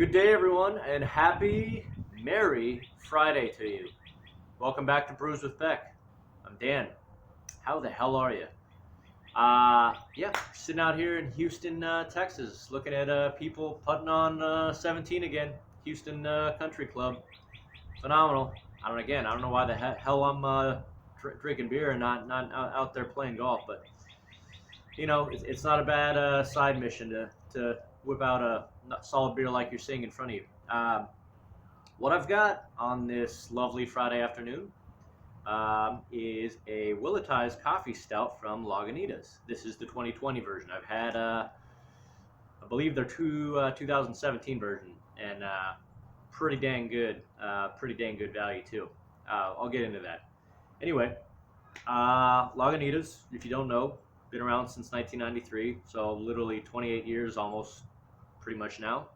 Good day, everyone, and happy, merry Friday to you. Welcome back to Brews with Beck. I'm Dan. How the hell are you? Yeah, sitting out here in Houston, Texas, looking at people putting on 17 again. Houston Country Club, phenomenal. I don't know why the hell I'm drinking beer and not out there playing golf, but it's not a bad side mission to whip out a solid beer like you're seeing in front of you. What I've got on this lovely Friday afternoon is a Willettized coffee stout from Lagunitas. This is the 2020 version. I've had, I believe, their 2017 version, and pretty dang good. Pretty dang good value too. I'll get into that. Anyway, Lagunitas, if you don't know, been around since 1993, so literally 28 years almost, pretty much now.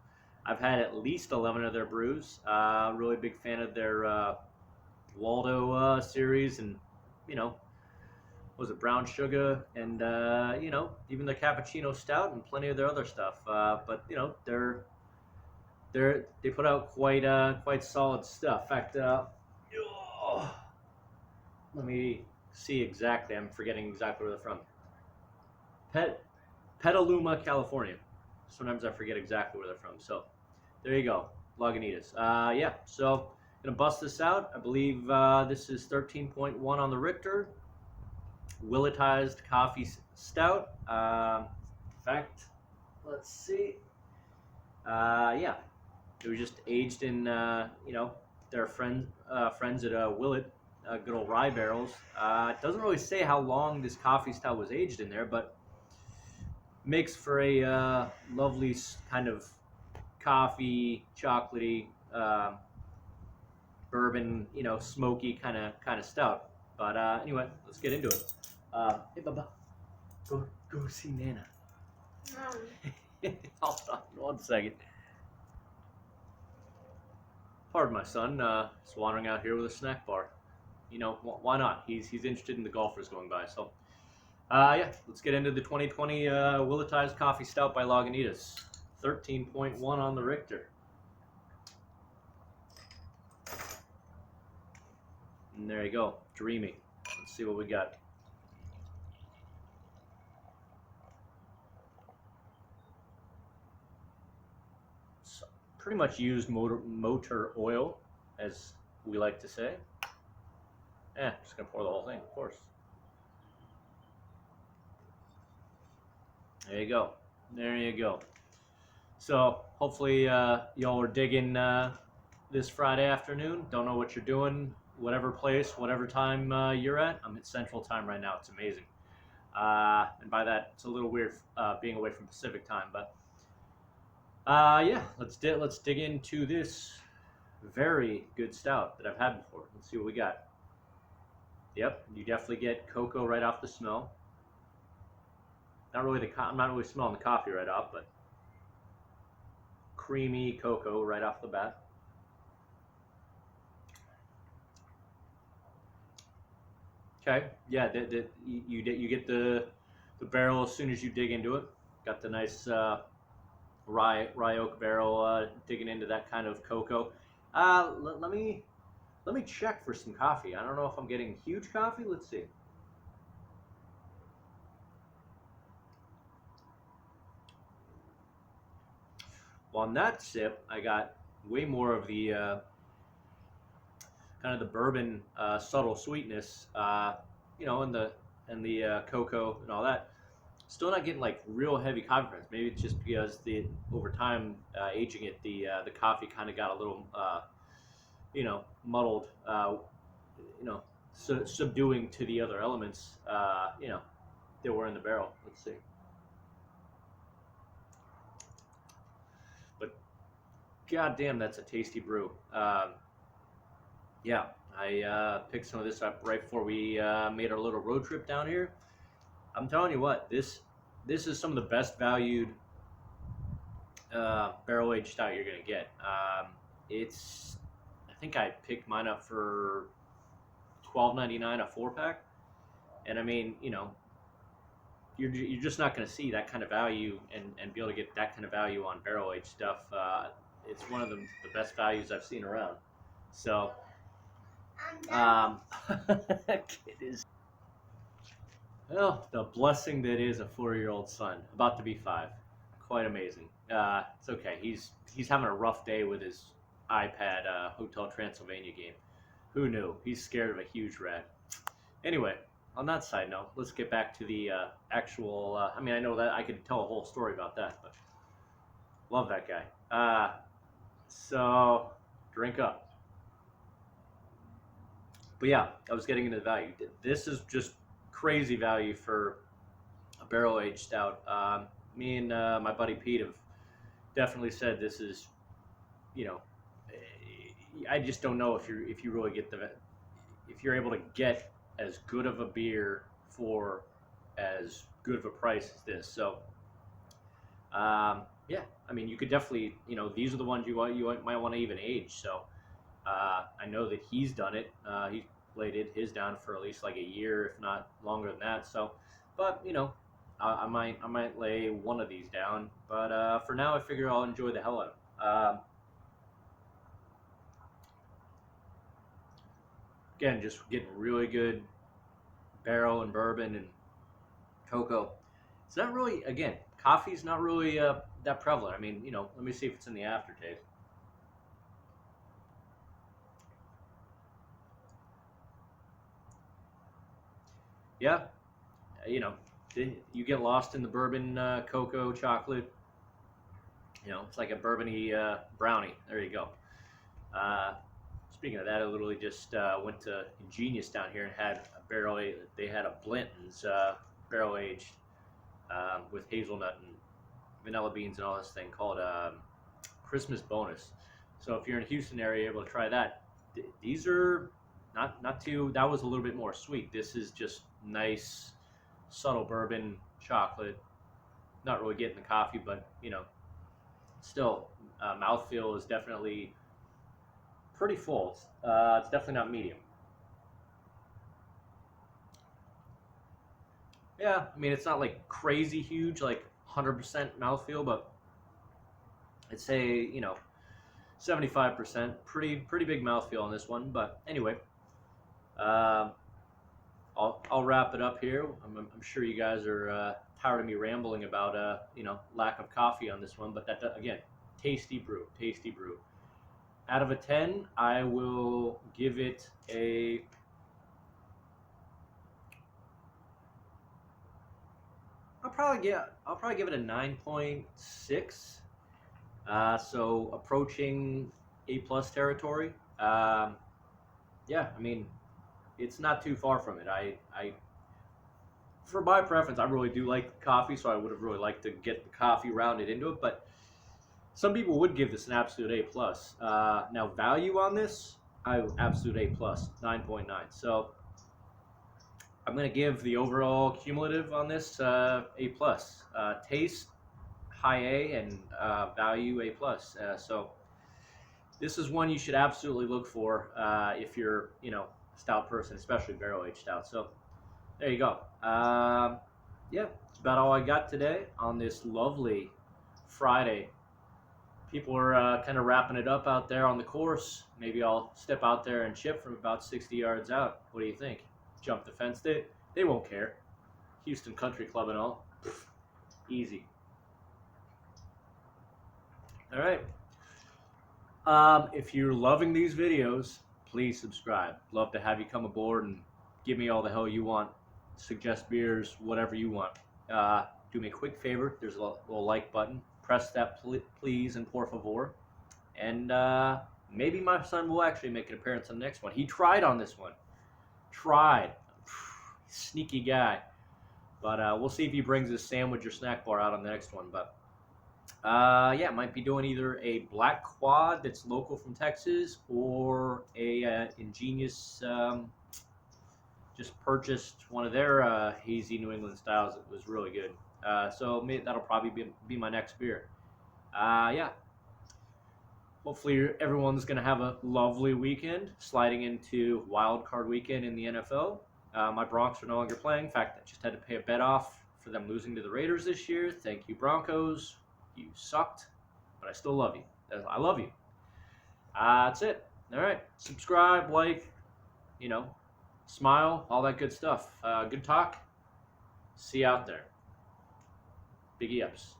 I've had at least 11 of their brews. Really big fan of their Waldo series, and was it brown sugar, and even the cappuccino stout and plenty of their other stuff. But they put out quite solid stuff. In fact, let me see exactly. I'm forgetting exactly where they're from. Petaluma, California. Sometimes I forget exactly where they're from. So there you go, Lagunitas. Yeah, so gonna bust this out. I believe this is 13.1 on the Richter. Willettized coffee stout. In fact, let's see. Yeah, it was just aged in their friends at Willett, good old rye barrels. It doesn't really say how long this coffee stout was aged in there, but makes for a lovely kind of coffee, chocolatey, bourbon, smoky kind of stout. But anyway, let's get into it. Hey, Baba, go see Nana. Hold on, 1 second. Pardon my son. Just wandering out here with a snack bar. Why not? He's interested in the golfers going by. So, yeah, let's get into the 2020 Willettized Coffee Stout by Lagunitas. 13.1 on the Richter. And there you go, dreamy. Let's see what we got. So, pretty much used motor oil, as we like to say. Just gonna pour the whole thing, of course. There you go. There you go. So hopefully y'all are digging this Friday afternoon. Don't know what you're doing, whatever place, whatever time you're at. I'm at Central Time right now. It's amazing. And by that, it's a little weird being away from Pacific Time. But yeah, let's dig into this very good stout that I've had before. Let's see what we got. Yep, you definitely get cocoa right off the smell. I'm not really smelling the coffee right off, but creamy cocoa right off the bat. Okay, yeah, you get the barrel as soon as you dig into it. Got the nice rye oak barrel digging into that kind of cocoa. Let me check for some coffee. I don't know if I'm getting huge coffee. Let's see. Well, on that sip, I got way more of the kind of the bourbon subtle sweetness, and the cocoa and all that. Still not getting like real heavy coffee friends. Maybe it's just because over time aging it, the coffee kind of got a little muddled, subduing to the other elements, that were in the barrel. Let's see. But goddamn, that's a tasty brew. Yeah, I picked some of this up right before we made our little road trip down here. I'm telling you what, this is some of the best valued barrel aged stout you're gonna get. I think I picked mine up for $12.99 a 4-pack, and I mean, you're just not gonna see that kind of value and be able to get that kind of value on barrel aged stuff it's one of the best values I've seen around. So, kid is, well, the blessing that is a 4-year-old son, about to be 5. Quite amazing. It's okay. He's having a rough day with his iPad Hotel Transylvania game. Who knew? He's scared of a huge rat. Anyway, on that side note, let's get back to the actual. I mean, I know that I could tell a whole story about that, but love that guy. So drink up. But yeah, I was getting into the value. This is just crazy value for a barrel aged stout. Me and my buddy Pete have definitely said this is, you know, I just don't know if you really get if you're able to get as good of a beer for as good of a price as this. So, yeah, I mean, you could definitely, these are the ones you might want to even age. So, I know that he's done it. He laid his down for at least like a year, if not longer than that. So, but I might lay one of these down. But for now, I figure I'll enjoy the hell out of them. Again, just getting really good barrel and bourbon and cocoa. It's not really, again, coffee's not really that prevalent. I mean, let me see if it's in the aftertaste. Yeah, you get lost in the bourbon, cocoa, chocolate. It's like a bourbony brownie. There you go. Speaking of that, I literally just went to Ingenious down here and had a barrel. They had a Blanton's barrel aged with hazelnut and vanilla beans and all this thing called Christmas Bonus. So if you're in the Houston area, able to try that. These are not too. That was a little bit more sweet. This is just nice, subtle bourbon, chocolate. Not really getting the coffee, but still, mouthfeel is definitely pretty full. It's definitely not medium. Yeah, I mean, it's not like crazy huge, like 100% mouthfeel, but I'd say 75%. Pretty big mouthfeel on this one. But anyway, I'll wrap it up here. I'm sure you guys are tired of me rambling about lack of coffee on this one, but that again, tasty brew. Out of a 10, I will give it a. I'll probably give it a 9.6. So approaching A+ territory. Yeah, I mean, it's not too far from it. I for my preference, I really do like coffee, so I would have really liked to get the coffee rounded into it, but some people would give this an absolute A+. Now, value on this, absolute A+, 9.9. So I'm going to give the overall cumulative on this A+. Taste, high A, and value A+. So this is one you should absolutely look for if you're, a stout person, especially barrel-aged stout. So there you go. Yeah, that's about all I got today on this lovely Friday. People are kind of wrapping it up out there on the course. Maybe I'll step out there and chip from about 60 yards out. What do you think? Jump the fence? They won't care. Houston Country Club and all. Easy. All right. If you're loving these videos, please subscribe. Love to have you come aboard and give me all the hell you want. Suggest beers, whatever you want. Do me a quick favor. There's a little like button. Press that please and por favor. And maybe my son will actually make an appearance on the next one. He tried on this one. Sneaky guy. But we'll see if he brings his sandwich or snack bar out on the next one. But yeah, might be doing either a black quad that's local from Texas or a Ingenious. Just purchased one of their hazy New England styles. It was really good. So that'll probably be my next beer. Yeah. Hopefully everyone's going to have a lovely weekend, sliding into wild card weekend in the NFL. My Broncos are no longer playing. In fact, I just had to pay a bet off for them losing to the Raiders this year. Thank you, Broncos. You sucked, but I still love you. I love you. That's it. All right. Subscribe, like, smile, all that good stuff. Good talk. See you out there. Biggie ups.